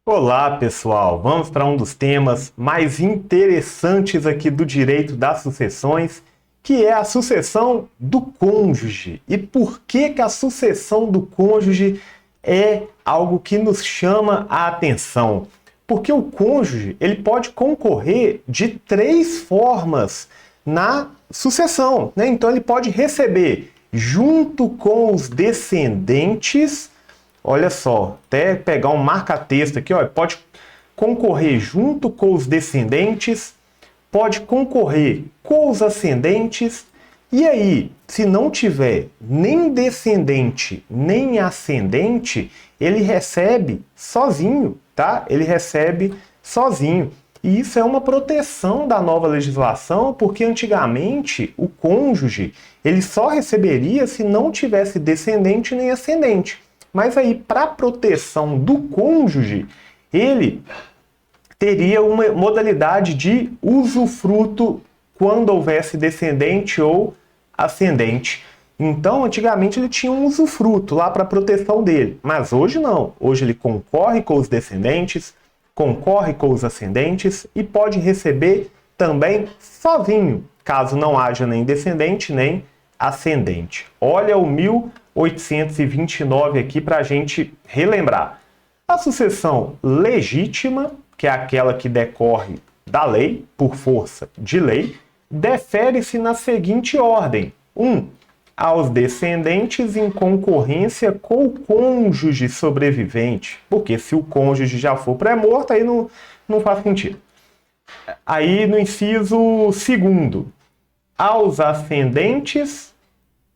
Olá, pessoal! Vamos para um dos temas mais interessantes aqui do direito das sucessões, que é a sucessão do cônjuge. E por que que a sucessão do cônjuge é algo que nos chama a atenção? Porque o cônjuge, ele pode concorrer de três formas na sucessão, né? Então ele pode receber junto com os descendentes. Olha só, até pegar um marca-texto aqui, ó, pode concorrer junto com os descendentes, pode concorrer com os ascendentes, e aí, se não tiver nem descendente nem ascendente, ele recebe sozinho, tá? Ele recebe sozinho. E isso é uma proteção da nova legislação, porque antigamente o cônjuge ele só receberia se não tivesse descendente nem ascendente. Mas aí, para proteção do cônjuge, ele teria uma modalidade de usufruto quando houvesse descendente ou ascendente. Então, antigamente ele tinha um usufruto lá para proteção dele, mas hoje não. Hoje ele concorre com os descendentes, concorre com os ascendentes e pode receber também sozinho, caso não haja nem descendente nem ascendente. Olha o 1829 aqui para a gente relembrar. A sucessão legítima, que é aquela que decorre da lei, por força de lei, defere-se na seguinte ordem. 1. Aos descendentes em concorrência com o cônjuge sobrevivente. Porque se o cônjuge já for pré-morto, aí não faz sentido. Aí no inciso segundo, aos ascendentes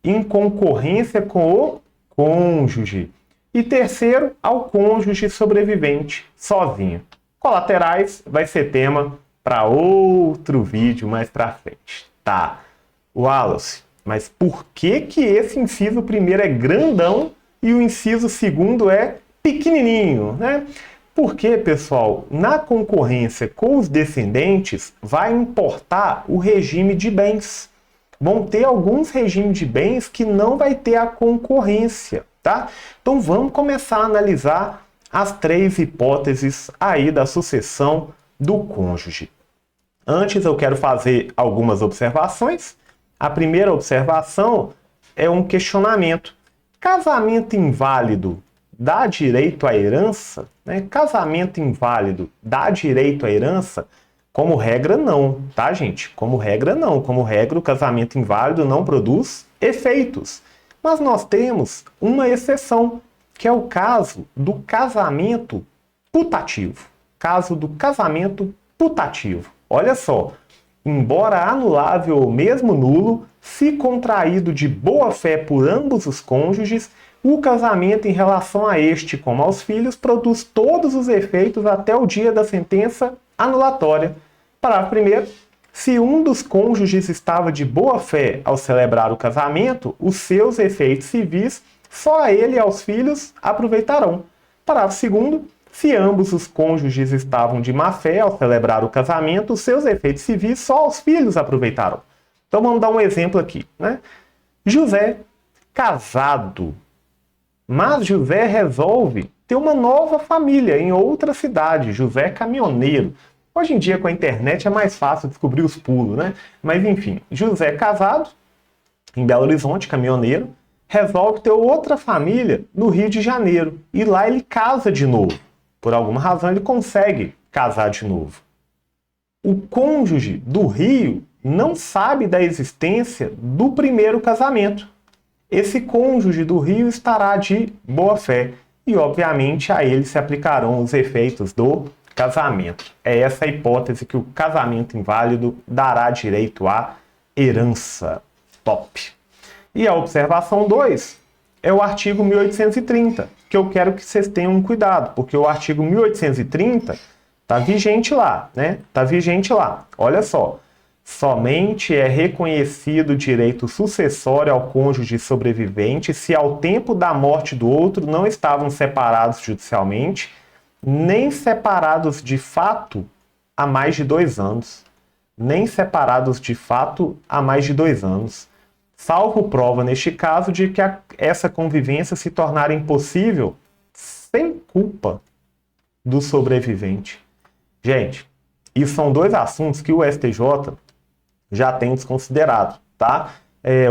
em concorrência com o cônjuge. E terceiro, ao cônjuge sobrevivente sozinho. Colaterais vai ser tema para outro vídeo mais para frente. Tá, Wallace, mas por que que esse inciso primeiro é grandão e o inciso segundo é pequenininho, né? Porque, pessoal, na concorrência com os descendentes vai importar o regime de bens. Vão ter alguns regimes de bens que não vai ter a concorrência, tá? Então vamos começar a analisar as três hipóteses aí da sucessão do cônjuge. Antes eu quero fazer algumas observações. A primeira observação é um questionamento. Casamento inválido dá direito à herança? Né? Casamento inválido dá direito à herança? Como regra, não, tá, gente? Como regra, não. Como regra, o casamento inválido não produz efeitos. Mas nós temos uma exceção, que é o caso do casamento putativo. Caso do casamento putativo. Olha só, embora anulável ou mesmo nulo, se contraído de boa fé por ambos os cônjuges, o casamento em relação a este como aos filhos produz todos os efeitos até o dia da sentença anulatória. Parágrafo 1º. Se um dos cônjuges estava de boa fé ao celebrar o casamento, os seus efeitos civis só a ele e aos filhos aproveitarão. Parágrafo 2º. Se ambos os cônjuges estavam de má fé ao celebrar o casamento, os seus efeitos civis só aos filhos aproveitarão. Então vamos dar um exemplo aqui, né? José, casado, mas José resolve ter uma nova família em outra cidade. José é caminhoneiro. Hoje em dia, com a internet, é mais fácil descobrir os pulos, né? Mas, enfim, José casado, em Belo Horizonte, caminhoneiro, resolve ter outra família no Rio de Janeiro. E lá ele casa de novo. Por alguma razão, ele consegue casar de novo. O cônjuge do Rio não sabe da existência do primeiro casamento. Esse cônjuge do Rio estará de boa fé. E, obviamente, a ele se aplicarão os efeitos do casamento. É essa a hipótese que o casamento inválido dará direito à herança. Top. E a observação 2 é o artigo 1830, que eu quero que vocês tenham cuidado, porque o artigo 1830 está vigente lá, né? Está vigente lá. Olha só. Somente é reconhecido o direito sucessório ao cônjuge sobrevivente se ao tempo da morte do outro não estavam separados judicialmente, nem separados de fato há mais de 2 anos. Nem separados de fato há mais de 2 anos. Salvo prova, neste caso, de que essa convivência se tornara impossível sem culpa do sobrevivente. Gente, isso são dois assuntos que o STJ já tem desconsiderado, tá?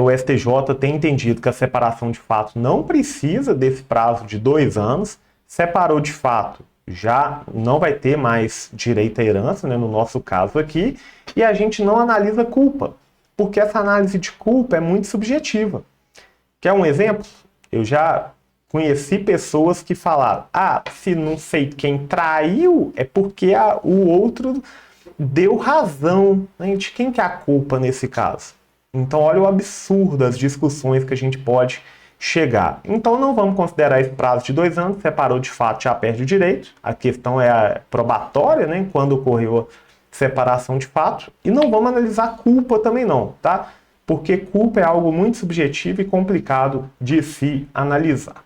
O STJ tem entendido que a separação de fato não precisa desse prazo de 2 anos, separou de fato, já não vai ter mais direito à herança, né, no nosso caso aqui, e a gente não analisa culpa, porque essa análise de culpa é muito subjetiva. Quer um exemplo? Eu já conheci pessoas que falaram, se não sei quem traiu, é porque o outro deu razão. De quem que é a culpa nesse caso? Então, olha o absurdo das discussões que a gente pode chegar. Então, não vamos considerar esse prazo de 2 anos, separou de fato, já perde o direito. A questão é a probatória, né? Quando ocorreu a separação de fato. E não vamos analisar culpa também não, tá? Porque culpa é algo muito subjetivo e complicado de se analisar.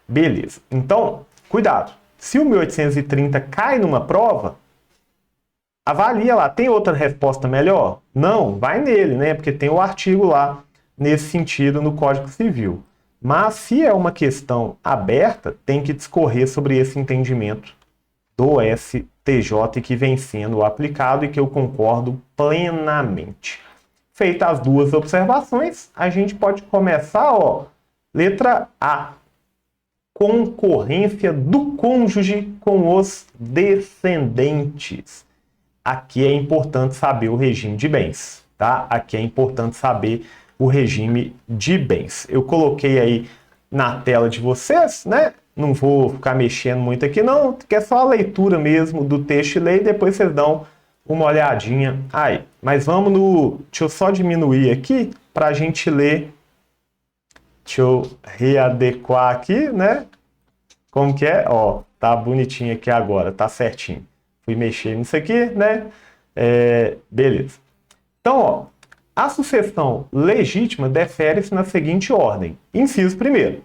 Beleza. Então, cuidado. Se o 1830 cai numa prova, avalia lá, tem outra resposta melhor? Não, vai nele, né? Porque tem o artigo lá nesse sentido no Código Civil. Mas se é uma questão aberta, tem que discorrer sobre esse entendimento do STJ que vem sendo aplicado e que eu concordo plenamente. Feitas as duas observações, a gente pode começar, letra A. Concorrência do cônjuge com os descendentes. Aqui é importante saber o regime de bens, tá? Aqui é importante saber o regime de bens. Eu coloquei aí na tela de vocês, né? Não vou ficar mexendo muito aqui não, que é só a leitura mesmo do texto e lei, depois vocês dão uma olhadinha aí. Mas vamos no... Deixa eu só diminuir aqui para a gente ler. Deixa eu readequar aqui, né? Como que é? Tá bonitinho aqui agora, tá certinho. Fui mexer nisso aqui, né? Beleza. Então, a sucessão legítima defere-se na seguinte ordem. Inciso 1º.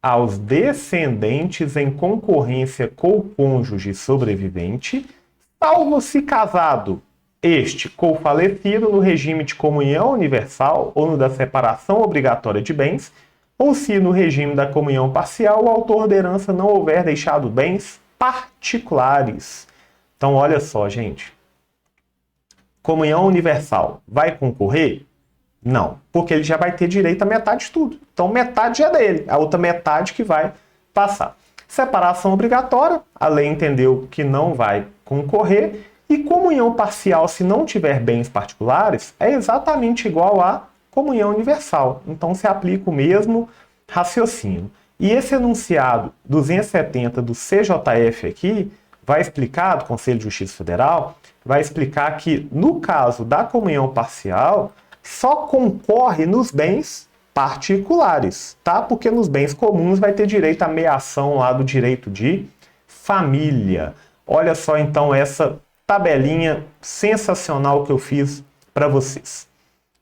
Aos descendentes em concorrência com o cônjuge sobrevivente, salvo se casado este com o falecido no regime de comunhão universal ou no da separação obrigatória de bens, ou se no regime da comunhão parcial o autor da herança não houver deixado bens particulares. Então, olha só, gente. Comunhão universal vai concorrer? Não, porque ele já vai ter direito a metade de tudo. Então, metade é dele, a outra metade que vai passar. Separação obrigatória, a lei entendeu que não vai concorrer. E comunhão parcial, se não tiver bens particulares, é exatamente igual a comunhão universal. Então, se aplica o mesmo raciocínio. E esse enunciado 270 do CJF aqui vai explicar, do Conselho de Justiça Federal, vai explicar que, no caso da comunhão parcial, só concorre nos bens particulares, tá? Porque nos bens comuns vai ter direito à meação lá do direito de família. Olha só, então, essa tabelinha sensacional que eu fiz para vocês.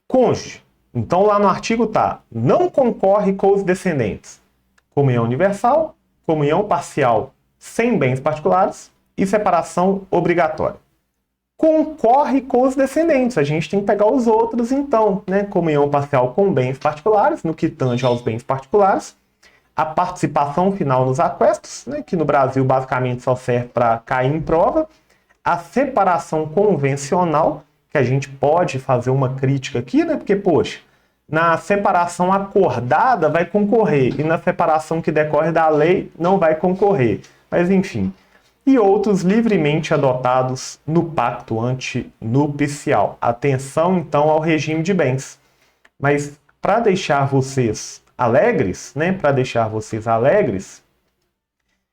Cônjuge. Então, lá no artigo tá, não concorre com os descendentes. Comunhão universal, comunhão parcial sem bens particulares e separação obrigatória. Concorre com os descendentes. A gente tem que pegar os outros, então, né? Comunhão parcial com bens particulares, no que tange aos bens particulares. A participação final nos aquestos, né? Que no Brasil basicamente só serve para cair em prova. A separação convencional, que a gente pode fazer uma crítica aqui, né? Porque, poxa, na separação acordada vai concorrer e na separação que decorre da lei não vai concorrer. Mas, enfim. E outros livremente adotados no pacto antinupcial. Atenção, então, ao regime de bens. Mas, para deixar vocês alegres, né? Para deixar vocês alegres,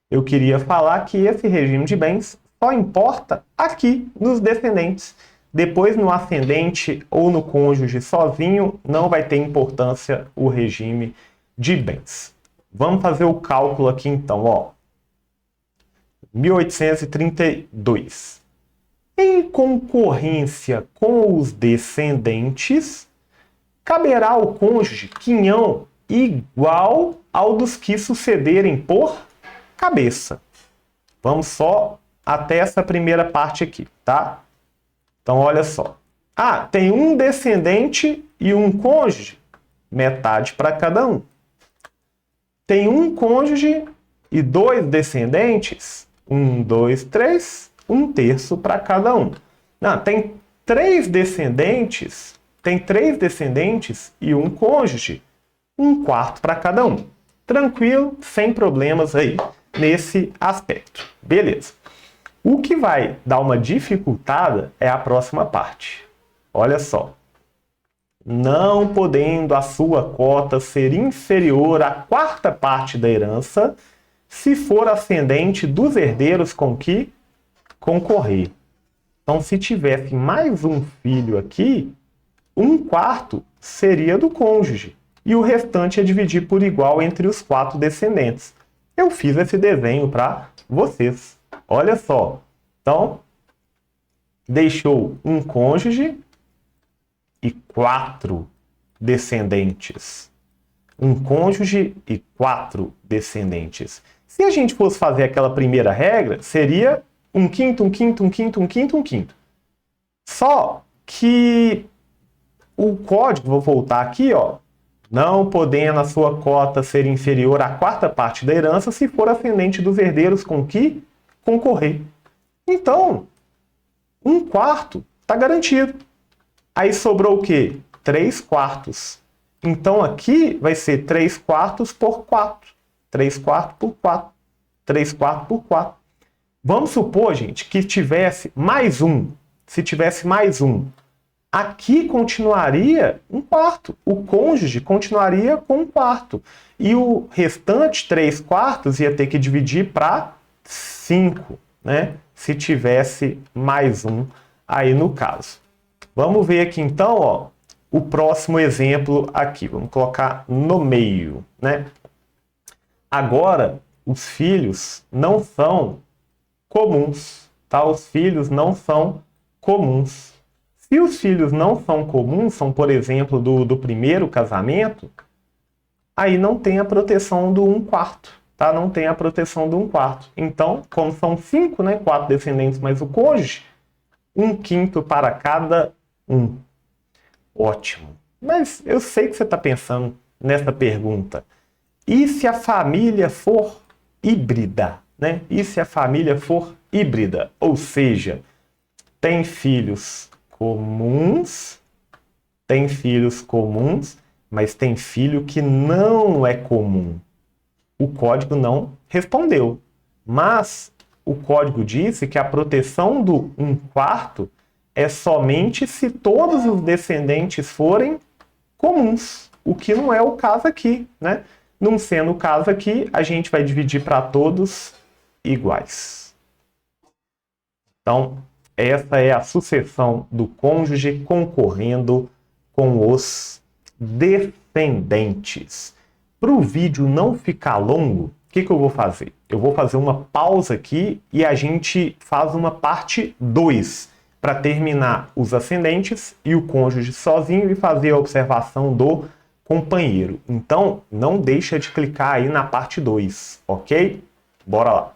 eu queria falar que esse regime de bens só importa aqui nos descendentes. Depois, no ascendente ou no cônjuge sozinho, não vai ter importância o regime de bens. Vamos fazer o cálculo aqui então, 1832. Em concorrência com os descendentes, caberá ao cônjuge quinhão igual ao dos que sucederem por cabeça. Vamos só até essa primeira parte aqui, tá? Então, olha só. Tem um descendente e um cônjuge, metade para cada um. Tem um cônjuge e 2 descendentes, 1, 2, 3, 1/3 para cada um. Não, tem 3 descendentes e um cônjuge, 1/4 para cada um. Tranquilo, sem problemas aí nesse aspecto. Beleza. O que vai dar uma dificultada é a próxima parte. Olha só. Não podendo a sua cota ser inferior à 4ª parte da herança, se for ascendente dos herdeiros com que concorrer. Então, se tivesse mais um filho aqui, 1/4 seria do cônjuge e o restante é dividir por igual entre os 4 descendentes. Eu fiz esse desenho para vocês. Olha só. Então, deixou um cônjuge e 4 descendentes. Um cônjuge e 4 descendentes. Se a gente fosse fazer aquela primeira regra, seria 1/5, 1/5, 1/5, 1/5, 1/5. Só que o código, vou voltar aqui, ó, não podendo a sua cota ser inferior à 4ª parte da herança se for ascendente dos herdeiros com que concorrer. Então, 1/4 está garantido. Aí sobrou o quê? 3/4. Então aqui vai ser 3/4 por 4. 3/4 por 4. 3/4 por 4. Vamos supor, gente, que tivesse mais um. Se tivesse mais um, aqui continuaria 1/4. O cônjuge continuaria com 1/4. E o restante 3/4 ia ter que dividir para 5, né? Se tivesse mais um aí no caso. Vamos ver aqui então, ó, o próximo exemplo aqui. Vamos colocar no meio, né? Agora, os filhos não são comuns, tá? Os filhos não são comuns. Se os filhos não são comuns, são, por exemplo, do primeiro casamento, aí não tem a proteção do 1/4, tá? Não tem a proteção do 1/4. Então, como são 5, né? 4 descendentes mais o cônjuge, 1/5 para cada um. Ótimo. Mas eu sei que você está pensando nessa pergunta. E se a família for híbrida, né? E se a família for híbrida? Ou seja, tem filhos comuns, mas tem filho que não é comum. O código não respondeu. Mas o código disse que a proteção do 1/4 é somente se todos os descendentes forem comuns, o que não é o caso aqui, né? Não sendo o caso aqui, a gente vai dividir para todos iguais. Então, essa é a sucessão do cônjuge concorrendo com os descendentes. Para o vídeo não ficar longo, o que eu vou fazer? Eu vou fazer uma pausa aqui e a gente faz uma parte 2 para terminar os ascendentes e o cônjuge sozinho e fazer a observação do companheiro. Então, não deixa de clicar aí na parte 2, ok? Bora lá!